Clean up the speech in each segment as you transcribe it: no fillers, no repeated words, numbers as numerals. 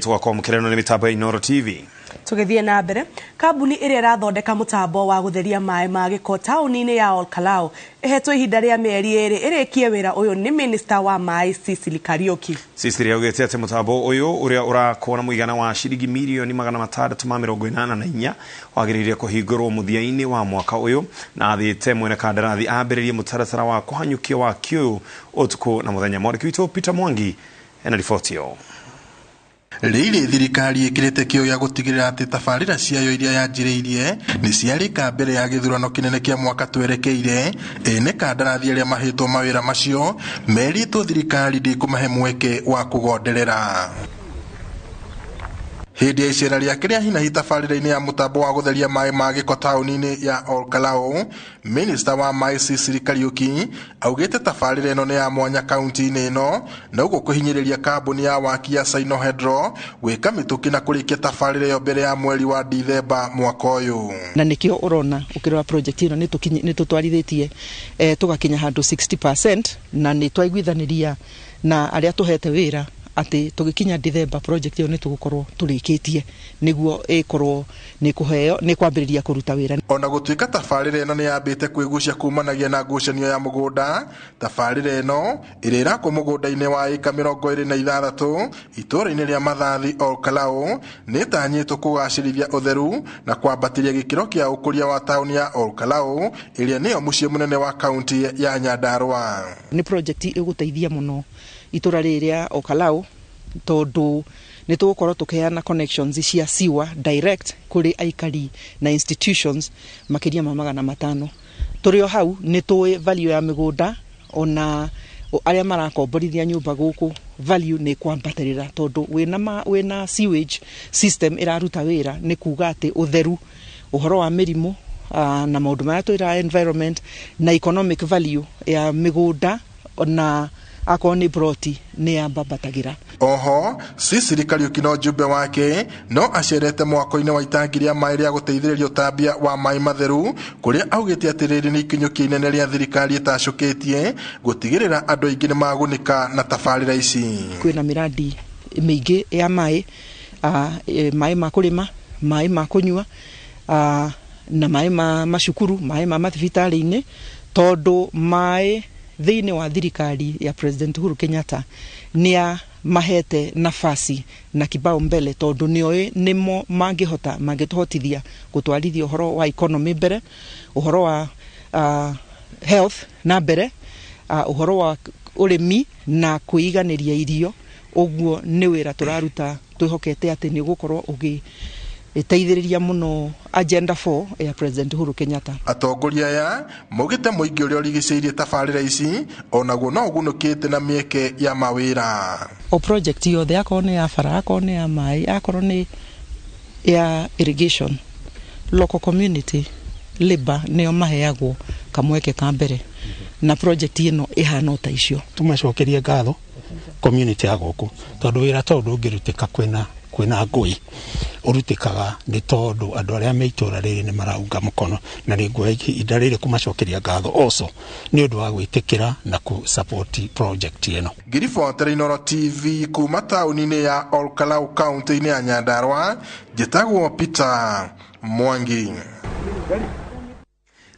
Twako mkereno ni mitambo ya Inooro TV. Tugithie na mbere, kambuni iria irathondeka mutambo wa gutheria mai ma giko tauni-ini ya Olkalau ehetwo ihinda ria mieri iri irikie wira uyu ni Minister wa mai Cecily Kariuki. Cecily augite ati mutambo uyu uria urakona muigana wa shilingi milioni 684 wagiririe kuhingurwo muthia-ini wa mwaka uyu na athite mwene kandarathi ambiririe mutaratara wa kuhanyukia wa kiu utuku na muthenya mwandiki witu Peter Mwangi ena riboti yo. Rĩrĩ thirikari ĩkĩrĩte kĩyo ya gũtigĩrĩra atĩ tabarĩra ciayo iria yanjĩrĩirie nĩ ciarĩka mbere ya gĩthurano kĩnene kĩa mwaka twerekeire. Ene kandarathi arĩa mahĩtwo mawĩra macio merĩtwo thirikari ndĩkũmahe mweke wa kũgonderera. Hĩndĩ ya icera rĩake rĩa hinahi tabarĩra-inĩ ya mũtambo wa gũtheria maĩ ma gĩko taũni-inĩ ya Olkalau, Minister wa mai Cecily Kariuki augĩte tabarĩra ĩno nĩ ya mwanya kaunti-inĩ ĩno na ũguo kũhinyĩrĩria kambuni ya waki ya Sinohydro gwĩka mĩtũkĩ na kũrĩkia tabarĩra ĩyo mbere ya mweri wa Dithemba mwaka ũyũ. Na nĩkĩo ũrona ũkĩrora project ĩno nĩ tũtwarithĩtie tũgakinya handũ 60% na nĩ twaiguithanĩria na arĩa tũhete wĩra ati tugikinya December project yo nitugukorwo turikitie niguo ikorwo ni kuheo ni kwambiriria kuruta wira. Ona gutuika tabarĩra ĩno ni yambite kwigucia kumanagia na ngucanio ya mugunda, tabarĩra ĩno irira ku mugunda-ini wa eka 26 itũra-ini rĩa Mathathi Olkalau ni tanyĩtwo kugacĩrithia utheru na kwambatiria gĩkĩro kĩa ũkũria wa tauni ya Olkalau iria nĩyo muciĩ munene wa kaunti ya Nyandarua. Ni project ĩgũteithia muno itura rĩrĩa Olkalau tondu nĩ tũgũkorwo tũkĩheana connections cia siwa direct kuri aikari na institutions makiria ma 500. Tũrĩ o hau nĩ tũĩ value ya mĩgũnda ona arĩa marakomborithia nyũmba gũkũ value nĩ kwambatĩrĩra tondu wĩna sewage system iraruta wĩra nĩ kuga atĩ ũtheru ũhoro wa mĩrimũ na maũndũ marĩa twĩra environment na economic value ya mĩgũnda na akoni broti ni ambambatagira. Oho Cecily Kariuki no jumbe wake no acerete mwako-ini wa itangi rĩa maĩ rĩa gũteithĩrĩria ũtambia wa maĩ matheru kuria augĩte atĩ rĩrĩ nĩ ikinyũkia inene rĩa thirikari ĩtacũkĩtie gũtigĩrĩra andũ aingĩ nĩ magunĩka na tabarĩra ici. Kwĩna miradi mĩingĩ ya maĩ maĩ ma kũrĩma, maĩ ma kũnyua na maĩ ma macukuru, maĩ ma mathibitarĩ-inĩ tondu maĩ thĩinĩ wa thirikari ya President Uhuru Kenyatta nia mahete nafasi na kibao mbele tondu nimo mangĩtũhotithia gũtwarithia ũhoro wa economy mbere, ũhoro wa health na mbere, ũhoro wa ũrĩmi na kwĩiganĩria irio. Ũguo nĩ wĩra tũraruta twĩhokete atĩ nĩ ũgũkorwo ĩteithĩrĩria muno agenda 4 ya President Uhuru Kenyatta. Atongoria aya mugite muingĩ ũrĩa ũrigicĩirie tabarĩra ici onaguo no ũgunũkĩte na mĩeke ya mawĩra. O project yothe akorwo nĩ ya bara, akorwo nĩ ya maĩ, akorwo nĩ ya irrigation, local community labor nĩo maheagwo kamweke ka mbere na project ĩno ĩhana ta icio. Tumacokerie ngatho community ya gũkũ tondu wĩra tondu ũngĩrutĩka kwĩna ngũĩ urutikaga ni tondu andu aria me itura riri ni maraunga mukono na ni ngwe ihinda riri kumacokeria ngatho also ni undu wa gwitikira na ku support project eno. Ngiribotera Inooro TV kuma tauni-ini ya Olkalau kaunti-ini ya Nyandarua, njĩtagwo Peter Mwangi.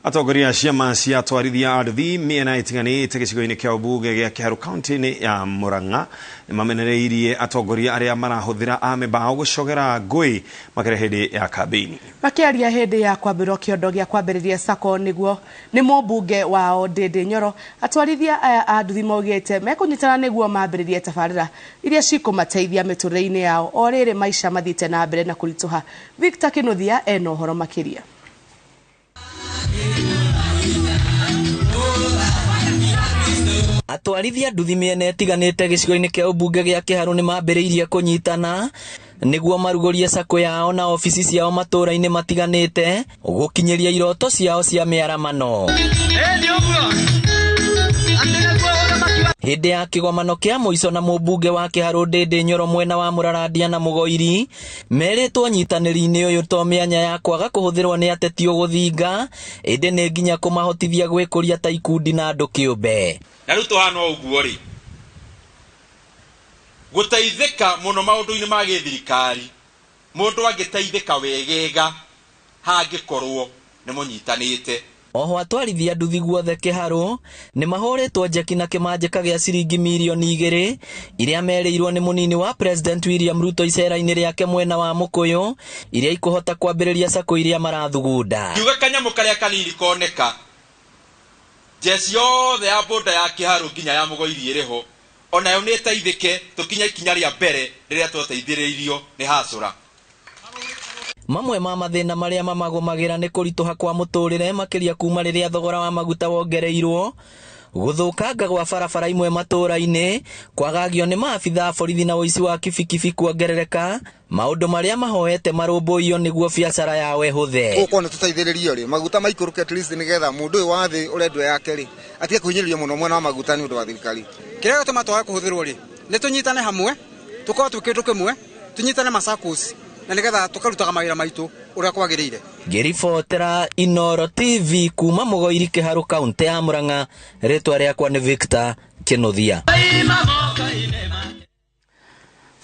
Atongoria ciama cia atwarithia arthi mĩena ĩtiganĩte gĩcigo-inĩ kĩa ũmbunge gĩa Kiharu kaunti-inĩ ya Murang'a nĩ mamenereirie atongoria arĩa marahũthĩra amemba ao gũcogera ngũĩ makĩria hĩndĩ ya kambĩini. Makĩaria hĩndĩ ya kwambĩrĩrio kĩondo gĩa kwambĩrĩria sako nĩguo nĩ mũmbunge wao Ndĩndĩ Nyoro, atwarithia aya a nduthi maugĩte mekũnyitana nĩguo mambĩrĩrie tabarĩra iria cikũmateithia mĩtũrĩre-inĩ yao o rĩrĩ maica mathiĩte na mbere na kũritũha. Victor Kinuthia ena ũhoro makĩria. Atwarithia nduthi mĩena ĩtiganĩte gĩcigo-inĩ kĩa ũmbunge gĩa Kiharu nĩ mambĩrĩirie kũnyitana nĩguo marugũrie sako yao na ofici ciao matũra-inĩ matiganĩte gũkinyĩria iroto ciao cia mĩaramano. Hĩndĩ ya kĩgomano kĩa mũico na mũmbunge wa Kiharu Ndĩndĩ Nyoro mwena wa Mũrarandia na Mũgoiri merĩtwo nyitanĩri-inĩ ũyũ to mĩanya ya kwaga kũhũthĩrwo nĩ ateti ũgũthinga ĩndĩ nĩ nginya kũmahotithia gwĩkũria ta ikundi na andũ kĩũmbe. Na rĩu tũhana ũguo rĩ guteithika muno maundu-ini ma githirikari mundu angiteithika wegega hangikorwo ni munyitanite. Oho atwarithia nduthi guothe Kiharu ni mahoretwo njeki na kimanjika gia ciringi mirioni 2 iria mereirwo ni munini wa President William Ruto icera-ini riake mwena wa Mukuyu iria ikuhota kwambiriria sako iria marathugunda. Kiuga kanyamu karia kanini koneka jesi yothe ya boda ya Kiharu nginya ya Mugoiri iriho onayo ni teithike tukinya ikinya ria mbere riria tweteithiriirio ni Hasura. Mamwe ma mathina maria mamagomagira ni kurituha kwa muturire makiria kuma riria thogora wa maguta wongereirwo, guthukanga gwa barabara imwe matura-ini, kwagagio ni maabitha borithi na uici wa kibikibi kuongerereka, maundu maria mahoete marumbuiyo niguo biacara yawe ihuthe. Uko ne tutaithiririo ri maguta maikuruke at least nigetha mundu uyu wa thi urendwe yake ri atige kuhinyiririo muno mwena wa maguta ni undu wa thirikari. Kiria gituma twaga kuhuthirwo ri ni tunyitane hamwe tukorwo tukitu kimwe tunyitane masakus na nigetha tukarutaga mawira maitu uria kwagiriire. Ngiribotera Inoro TV kuma Mugoiri Kiharu kaunti ya Murang'a, ritwa riakwa ni Victor Kinothia.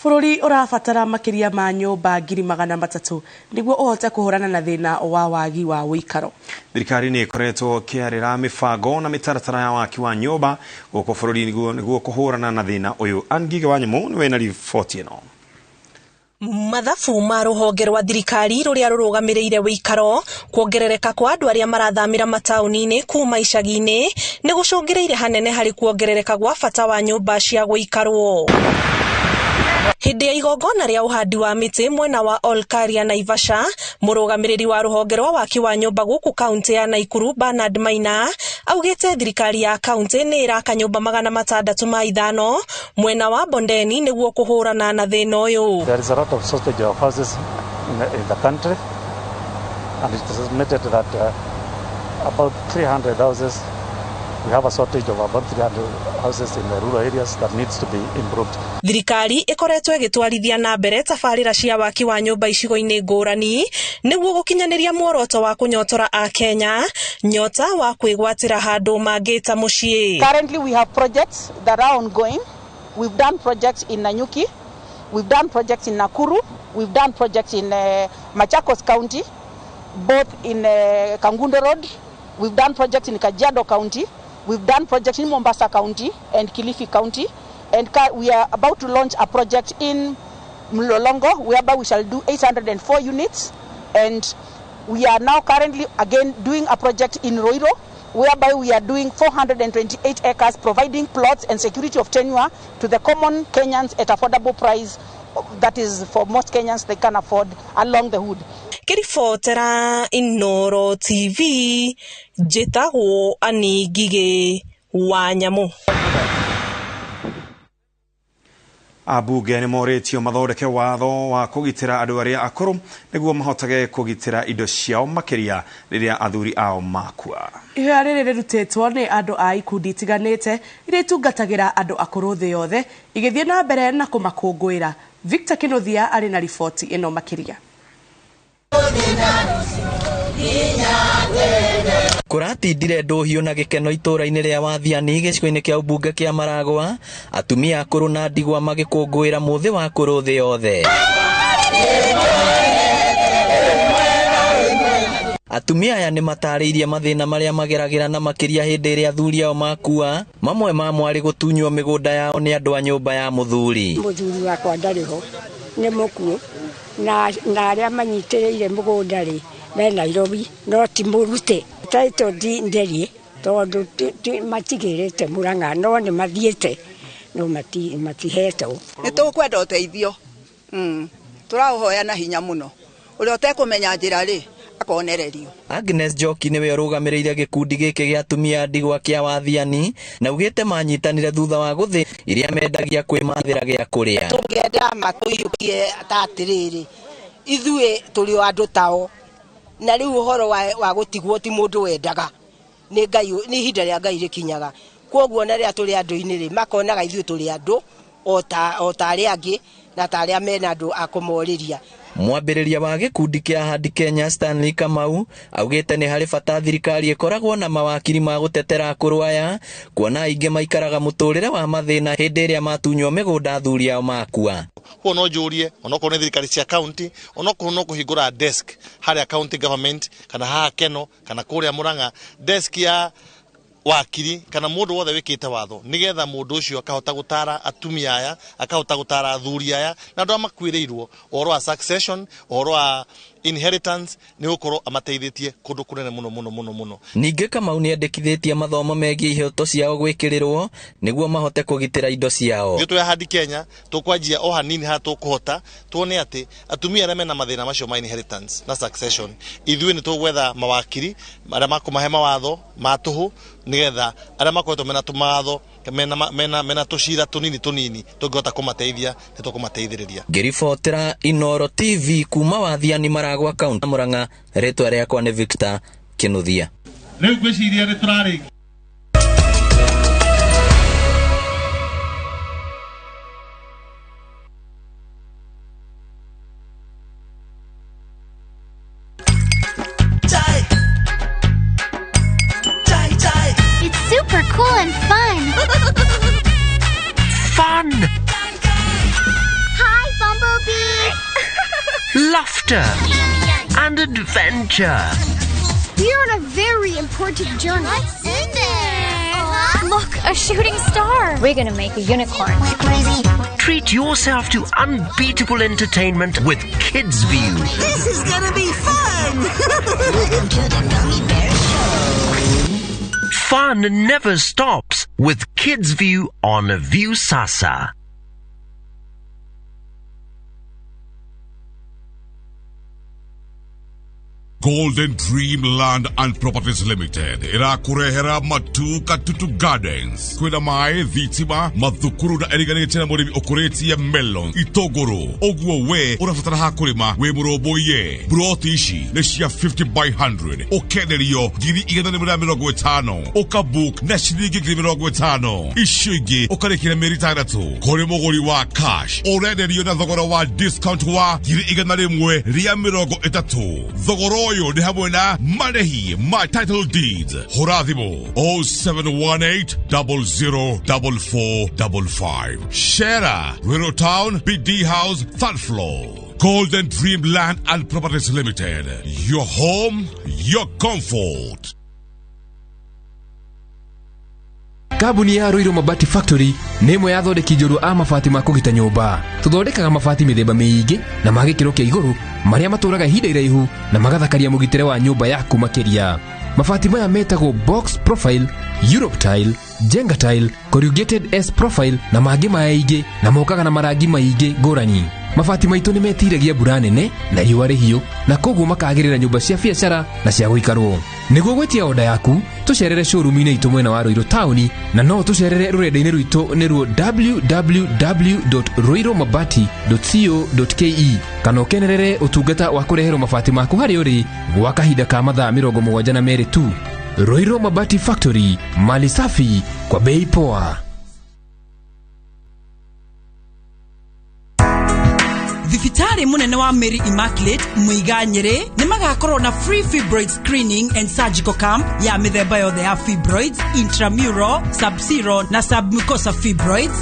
Bururi urabatara makiria ma nyumba 300,000 niguo uhote kuhurana na thina wa wagi wa uikaro. Thirikari ni ikoretwo kiarira mibango na mitaratara ya waki wa nyumba guko bururi niguo kuhurana na thina uyu. Angige Wanyamu ni wena riboti ino. Mathabu ma ruhonge rwa thirikari ruria rurugamirire uikaro kuongerereka kwa andu aria marathamira matauni-ini kuma icagi-ini ni gucungireire hanene hari kuongerereka gwa bata wa nyumba cia guikarwo. Hindi ya igongona ria uhandi wa miti mwena wa Olkaria na Naivasha, murugamiriri wa ruhonge rwa waki wa nyumba guku kaunti ya Naikuru Bernard Maina augite thirikari ya kaunti ni iraka nyumba 605 mwena wa Bondeni niguo kuhurana na thina uyu. There is a lot of shortage of houses in the country, and it is estimated that about 300 houses. We have a shortage of about 300 houses in the rural areas that needs to be improved. Thirikari ikoretwo igitwarithia na mbere tabarira cia waki wa nyumba icigo-ini ngurani niguo gukinyaniria muoroto wa kunyotora a Kenya nyota wa kwigwatira handu mangita mucii. Currently we have projects that are ongoing. We've done projects in Nanyuki, we've done projects in Nakuru, we've done projects in Machakos County, both in Kangundo Road, we've done projects in Kajiado County. We've done projects in Mombasa County and Kilifi County, and we are about to launch a project in Mlolongo whereby we shall do 804 units, and we are now currently again doing a project in Roiro whereby we are doing 428 acres, providing plots and security of tenure to the common Kenyans at affordable price that is for most Kenyans they can afford along the hood. Kiribotera Inoro TV, Jetago Anigige Wanyamu. Abunge ni moretio mathondeke watho wa kugitira andu aria akuru niguo mahotage kugitira indo ciao makiria riria athuri ao makua. Ihoya riri rirutitwo ni andu a ikundi tiganite iria itungatagira andu akuru thi yothe igithie na mbere na kumakungwira. Victor Kinothia ari na riboti ino makiria. Kuratindire nduhio na gikeno itura-ini ria Wathiani gicigo-ini kia ubunge kia Maragwa, atumia akuru na ndigwa magikungwira muthi wa akuru thi yothe. Atumia aya ni matariirie mathina maria mageragira na makiria hindi iria athuri ao makua, mamwe ma mwari gutunywo migunda yao ni andu a nyumba ya muthuri. Muthuri wakwa ndariho ni mukuo na aria manyitiriire mugunda ri me Nairobi no ti murute taito nderi tondu matigirite Murang'a no ni mathiete no matihetwo. Ni tukwenda uteithio turahoya na hinya muno uria utekumenya njira ri akonererio. Agnes Joki niwe urugamirire gikundi giki gia atumia ndigwa kia Wathiani na ugite manyitanire thutha wa guthi iria mendagia kwimathira gia kuria. Tungenda matuyukie tatiriri ithuĩ tũrĩ andũ tao na rĩu ũhoro wa gũtigwo ti mũndũ wendaga nĩ Ngai nĩ ihinda rĩa Ngai rĩkinyaga kwoguo na rĩa tũrĩ andũ-inĩ rĩ makonaga ithuĩ tũrĩ andũ o ta arĩa angĩ na ta arĩa mena andũ a kũmorĩria mwambĩrĩria wa gĩkundi kĩa Ahadi Kenya Stanley Kamau augĩte nĩ harĩ bata thirikari ĩkoragwo na mawakiri ma gũtetera akũrũ aya, kuona aingĩ maikaraga mũtũrĩre wa mathĩna hĩndĩ ĩrĩa matunywo mĩgũnda athuri ao makua. Huo no jurie onoko nĩ thirikari cia county onoko no kũhingũra desk harĩa county government kana haha Keno kana kũrĩa Murang'a desk ya wakiri kana mundu wothe wikite watho nigetha mundu ucio akahota gutara atumia aya akahota gutara athuri aya na andu amakwiriirwo oro wa succession oro wa inheritance ni ukorwo amateithĩtie kundu kunene muno. Ningĩ Kamau nĩ endekithĩtie mathomo megiĩ ihoto ciao gwĩkĩrĩrwo nĩguo mahote kũgitĩra indo ciao. Ithuĩ Ahadi Kenya tukwanjia o hanini ha tukuhota tuone atĩ atumia arĩa mena mathĩna macio ma inheritance na succession ithuĩ nĩ tũgwetha mawakiri arĩa makũmahe mawatho ma tũhũ nigetha arĩa makoretwo mena tũmawatho mena tucira tunini tungihota kumateithia nĩ tũkũmateithĩrĩria. Ngĩribotera Inooro TV kuma Wathiani Maragwa kaunti Murang'a, rĩtwa rĩakwa nĩ Victor Kinuthia. Rĩu ngwĩciria nĩ tũrarĩkia. It's super cool and fun. Fun. Hi, Bumblebee. Laughter. And adventure. We're on a very important journey. What's in there? Look, a shooting star. We're gonna make a unicorn. Treat yourself to unbeatable entertainment with Kids View. This is gonna be fun. Welcome to the Gummy Bear Show. Fun never stops with Kids View on Viusasa. Golden Dream Land and Properties Limited irakurehera Matuka Tutu Gardens kwina mae thitima mathukuru na eriganĩte na mũrĩmi ũkũrĩtie melon itogoro oguo we ũrabatara ha kũrĩma we mũrũmbũiye broti ici nĩ cia 50 by 100 ũkenderio ngiri 150 ũkabook na ciringi 50 icio ingĩ ũkarĩkĩra mĩeri 6 kũrĩ mũgũri wa cash ũrenderio na thogora wa discount wa ngiri 100 rĩa 30 thogoro ni hamwe na marehi my title deeds horathimo 0718004455 Shera Rural Town BD House 3rd floor Golden Dream Land and Properties Limited, your home, your comfort. Kambuni ya Ruiru Mabati Factory nĩ ĩmwe ya thondeki njũru a mabati ma kũgita nyũmba. Tũthondekaga mabati mĩthemba mĩingĩ na ma gĩkĩro kĩa igũrũ marĩa matũraga ihinda iraihu na magathakaria mũgitĩre wa nyũmba yaku makĩria. Mabati maya metagwo box profile, Europe tile, Jenga tile, corrugated S profile na mangĩ maingĩ na mokaga na marangi maingĩ ngũrani. Mabati maitũ nĩ metiragia mbura nene na riũa rĩhiũ na koguo makagĩrĩra nyũmba cia biacara na cia gũikarwo. Nĩguo gwĩtia oda yaku tũcerere showroom-inĩ itũ mwena wa Ruiru Town na no tũcerere rũrenda-inĩ rwitũ nĩruo www.ruirumabati.co.ke kana ũkenerere ũtungata wa kũreherwo mabati maku harĩ ũrĩ gwa kahinda ka mathaa 72 tu. Ruiru Mabati Factory, mali safi kwa bei poa. Thibitari munene wa Mary Immaculate Muiga Nyeri nĩ magakorwo na free fibroid screening and surgical camp ya mĩthemba yothe ya fibroids, intramural, sub-zero na submucosa fibroids.